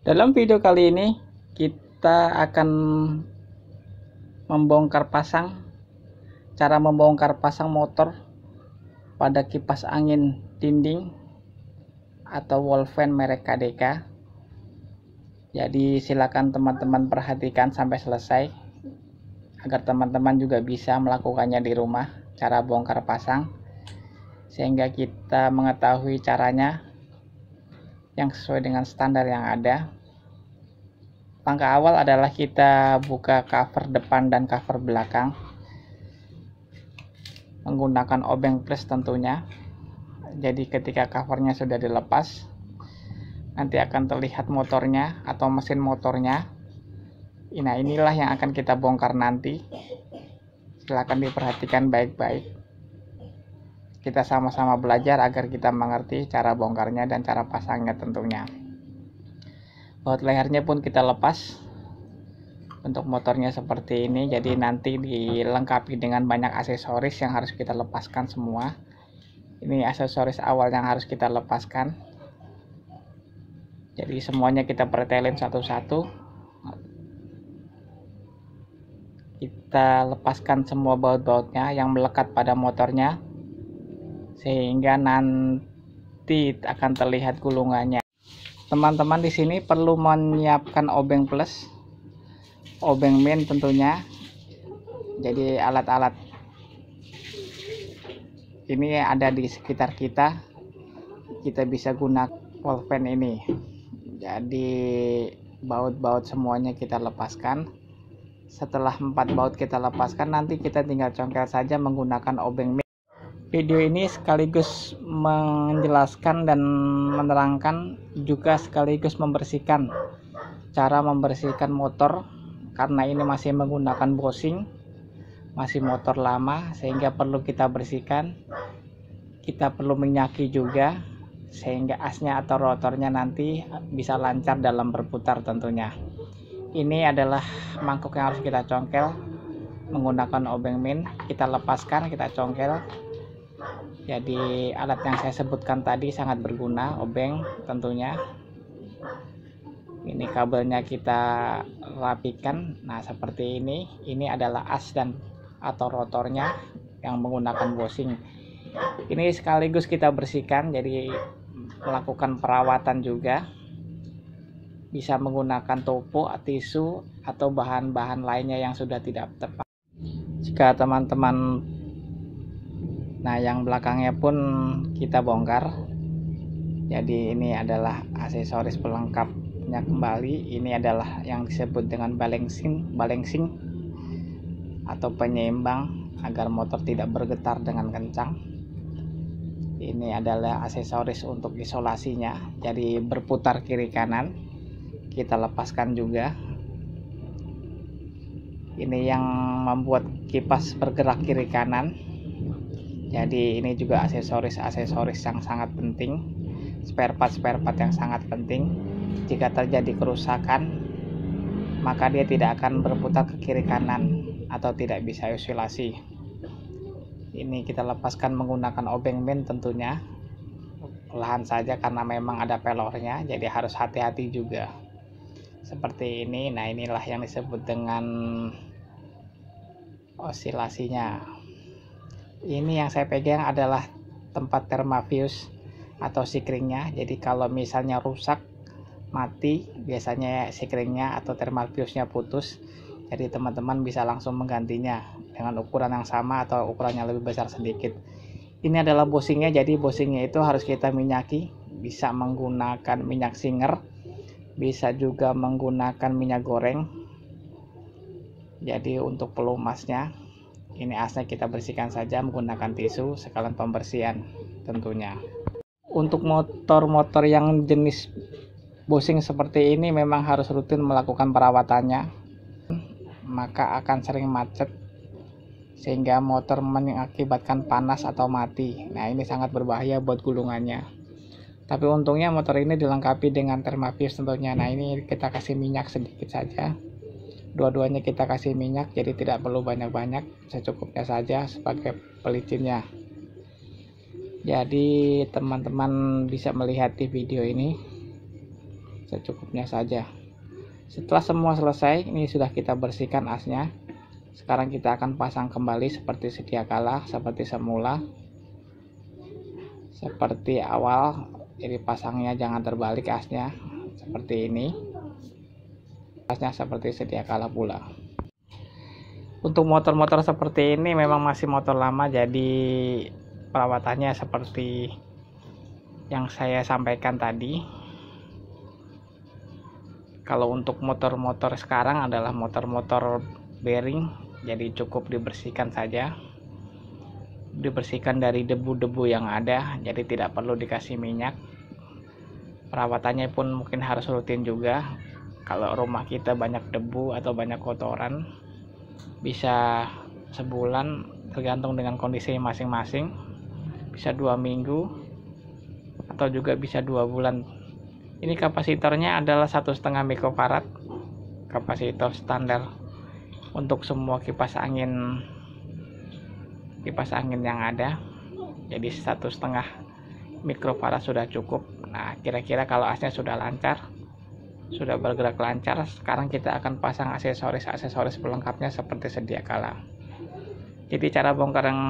Dalam video kali ini kita akan membongkar pasang cara membongkar pasang motor pada kipas angin dinding atau wall fan merek KDK. Jadi silakan teman-teman perhatikan sampai selesai agar teman-teman juga bisa melakukannya di rumah, cara bongkar pasang, sehingga kita mengetahui caranya yang sesuai dengan standar yang ada. Langkah awal adalah kita buka cover depan dan cover belakang menggunakan obeng plus tentunya. Jadi ketika covernya sudah dilepas, nanti akan terlihat motornya atau mesin motornya. Nah, inilah yang akan kita bongkar nanti. Silakan diperhatikan baik-baik. Kita sama-sama belajar agar kita mengerti cara bongkarnya dan cara pasangnya tentunya. Baut lehernya pun kita lepas. Untuk motornya seperti ini, jadi nanti dilengkapi dengan banyak aksesoris yang harus kita lepaskan semua. Ini aksesoris awal yang harus kita lepaskan. Jadi semuanya kita pretelin satu-satu. Kita lepaskan semua baut-bautnya yang melekat pada motornya, sehingga nanti akan terlihat gulungannya. Teman-teman di sini perlu menyiapkan obeng plus, obeng min tentunya. Jadi alat-alat ini ada di sekitar kita bisa gunakan wall fan ini. Jadi baut-baut semuanya kita lepaskan. Setelah 4 baut kita lepaskan, nanti kita tinggal congkel saja menggunakan obeng min. Video ini sekaligus menjelaskan dan menerangkan, juga sekaligus membersihkan cara membersihkan motor, karena ini masih menggunakan bushing, masih motor lama, sehingga perlu kita bersihkan. Kita perlu minyaki juga sehingga asnya atau rotornya nanti bisa lancar dalam berputar tentunya. Ini adalah mangkuk yang harus kita congkel menggunakan obeng min. Kita lepaskan, kita congkel. Jadi alat yang saya sebutkan tadi sangat berguna, obeng tentunya. Ini kabelnya kita rapikan. Nah, seperti ini. Ini adalah as dan atau rotornya yang menggunakan bushing. Ini sekaligus kita bersihkan, jadi melakukan perawatan juga. Bisa menggunakan topo, tisu, atau bahan-bahan lainnya yang sudah tidak tepat. Jika teman-teman, nah yang belakangnya pun kita bongkar. Jadi ini adalah aksesoris pelengkapnya kembali. Ini adalah yang disebut dengan balancing atau penyeimbang agar motor tidak bergetar dengan kencang. Ini adalah aksesoris untuk isolasinya, jadi berputar kiri kanan. Kita lepaskan juga. Ini yang membuat kipas bergerak kiri kanan. Jadi ini juga aksesoris yang sangat penting, spare part yang sangat penting. Jika terjadi kerusakan, maka dia tidak akan berputar ke kiri kanan atau tidak bisa isolasi. Ini kita lepaskan menggunakan obeng min tentunya. Perlahan saja karena memang ada pelornya, jadi harus hati-hati juga. Seperti ini. Nah, inilah yang disebut dengan osilasinya. Ini yang saya pegang adalah tempat thermafuse atau sikringnya. Jadi kalau misalnya rusak, mati, biasanya sikringnya atau thermafuse-nya putus. Jadi teman-teman bisa langsung menggantinya dengan ukuran yang sama atau ukurannya lebih besar sedikit. Ini adalah bushingnya. Jadi bushingnya itu harus kita minyaki. Bisa menggunakan minyak singer, bisa juga menggunakan minyak goreng. Jadi untuk pelumasnya, ini asnya kita bersihkan saja menggunakan tisu sekalian pembersihan tentunya. Untuk motor-motor yang jenis bushing seperti ini memang harus rutin melakukan perawatannya, maka akan sering macet sehingga motor mengakibatkan panas atau mati. Nah, ini sangat berbahaya buat gulungannya. Tapi untungnya motor ini dilengkapi dengan thermafuse tentunya. Nah, ini kita kasih minyak sedikit saja. Dua-duanya kita kasih minyak, jadi tidak perlu banyak-banyak, secukupnya saja sebagai pelicinnya. Jadi teman-teman bisa melihat di video ini secukupnya saja. Setelah semua selesai, ini sudah kita bersihkan asnya. Sekarang kita akan pasang kembali seperti sedia kala, seperti semula, seperti awal. Jadi pasangnya jangan terbalik asnya, seperti ini. Asnya seperti sedia kala pula. Untuk motor-motor seperti ini memang masih motor lama, jadi perawatannya seperti yang saya sampaikan tadi. Kalau untuk motor-motor sekarang adalah motor-motor bearing, jadi cukup dibersihkan saja, dibersihkan dari debu-debu yang ada, jadi tidak perlu dikasih minyak. Perawatannya pun mungkin harus rutin juga. Kalau rumah kita banyak debu atau banyak kotoran, bisa sebulan, tergantung dengan kondisi masing-masing, bisa 2 minggu atau juga bisa 2 bulan. Ini kapasitornya adalah 1,5 mikrofarad, kapasitor standar untuk semua kipas angin yang ada. Jadi 1,5 mikrofarad sudah cukup. Nah, kira-kira kalau asnya sudah lancar, sudah bergerak lancar, sekarang kita akan pasang aksesoris pelengkapnya seperti sedia kala. Jadi cara bongkar yang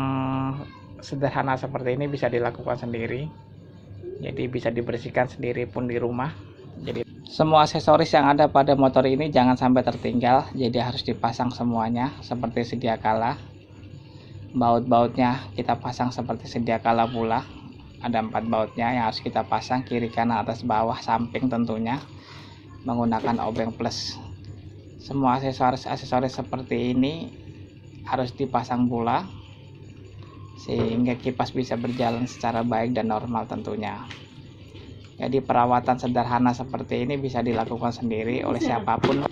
sederhana seperti ini bisa dilakukan sendiri. Jadi bisa dibersihkan sendiri pun di rumah. Jadi semua aksesoris yang ada pada motor ini jangan sampai tertinggal, jadi harus dipasang semuanya seperti sedia kala. Baut-bautnya kita pasang seperti sedia kala pula. Ada 4 bautnya yang harus kita pasang, kiri kanan atas bawah samping tentunya, menggunakan obeng plus. Semua aksesoris seperti ini harus dipasang pula, sehingga kipas bisa berjalan secara baik dan normal tentunya. Jadi perawatan sederhana seperti ini bisa dilakukan sendiri oleh siapapun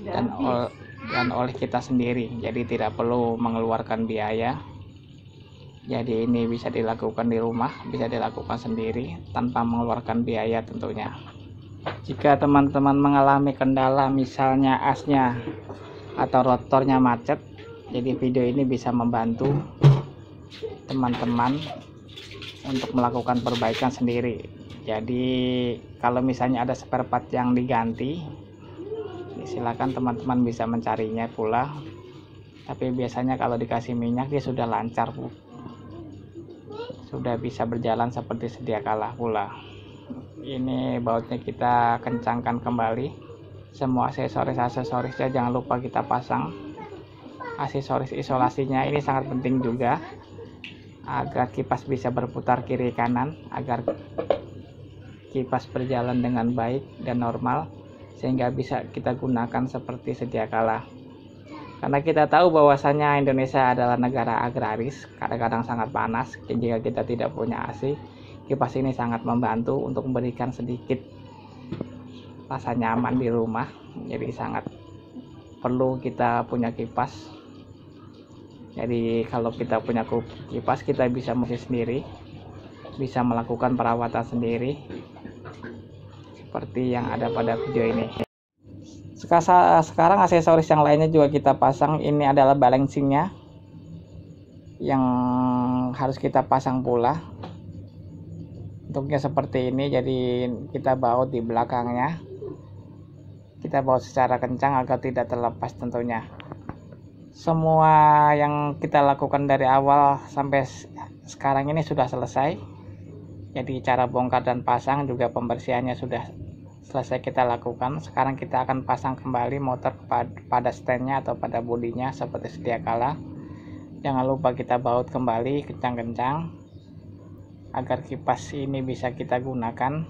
dan oleh kita sendiri, jadi tidak perlu mengeluarkan biaya. Jadi ini bisa dilakukan di rumah, bisa dilakukan sendiri tanpa mengeluarkan biaya tentunya. Jika teman-teman mengalami kendala misalnya asnya atau rotornya macet, jadi video ini bisa membantu teman-teman untuk melakukan perbaikan sendiri. Jadi kalau misalnya ada spare part yang diganti, silakan teman-teman bisa mencarinya pula. Tapi biasanya kalau dikasih minyak dia sudah lancar, sudah bisa berjalan seperti sedia kala pula. Ini bautnya kita kencangkan kembali. Semua aksesorisnya jangan lupa kita pasang. Aksesoris isolasinya ini sangat penting juga, agar kipas bisa berputar kiri kanan, agar kipas berjalan dengan baik dan normal, sehingga bisa kita gunakan seperti sedia kala. Karena kita tahu bahwasanya Indonesia adalah negara agraris, kadang-kadang sangat panas. Jika kita tidak punya AC, kipas ini sangat membantu untuk memberikan sedikit rasa nyaman di rumah. Jadi sangat perlu kita punya kipas. Jadi kalau kita punya kipas, kita bisa mesin sendiri, bisa melakukan perawatan sendiri seperti yang ada pada video ini. Sekarang aksesoris yang lainnya juga kita pasang. Ini adalah balancingnya yang harus kita pasang pula. Bentuknya seperti ini, jadi kita baut di belakangnya, kita baut secara kencang agar tidak terlepas tentunya. Semua yang kita lakukan dari awal sampai sekarang ini sudah selesai. Jadi cara bongkar dan pasang juga pembersihannya sudah selesai kita lakukan. Sekarang kita akan pasang kembali motor pada standnya atau pada bodinya seperti sedia kala. Jangan lupa kita baut kembali kencang-kencang agar kipas ini bisa kita gunakan,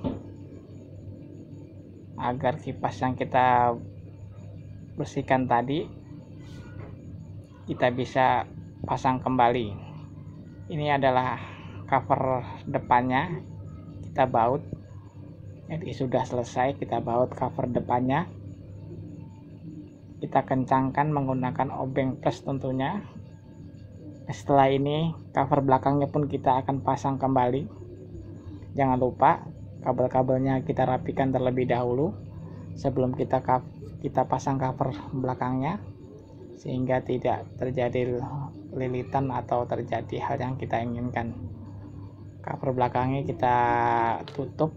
agar kipas yang kita bersihkan tadi kita bisa pasang kembali. Ini adalah cover depannya, kita baut. Jadi sudah selesai, kita baut cover depannya, kita kencangkan menggunakan obeng plus tentunya. Setelah ini cover belakangnya pun kita akan pasang kembali. Jangan lupa kabel-kabelnya kita rapikan terlebih dahulu sebelum kita pasang cover belakangnya, sehingga tidak terjadi lilitan atau terjadi hal yang kita inginkan. Cover belakangnya kita tutup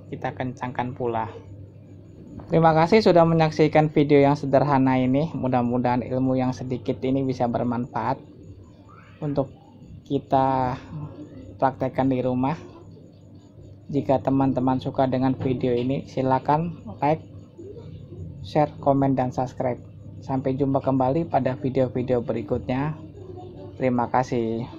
kita kencangkan pula. Terima kasih sudah menyaksikan video yang sederhana ini. Mudah-mudahan ilmu yang sedikit ini bisa bermanfaat untuk kita praktekkan di rumah. Jika teman-teman suka dengan video ini, silakan like, share, komen, dan subscribe. Sampai jumpa kembali pada video-video berikutnya. Terima kasih.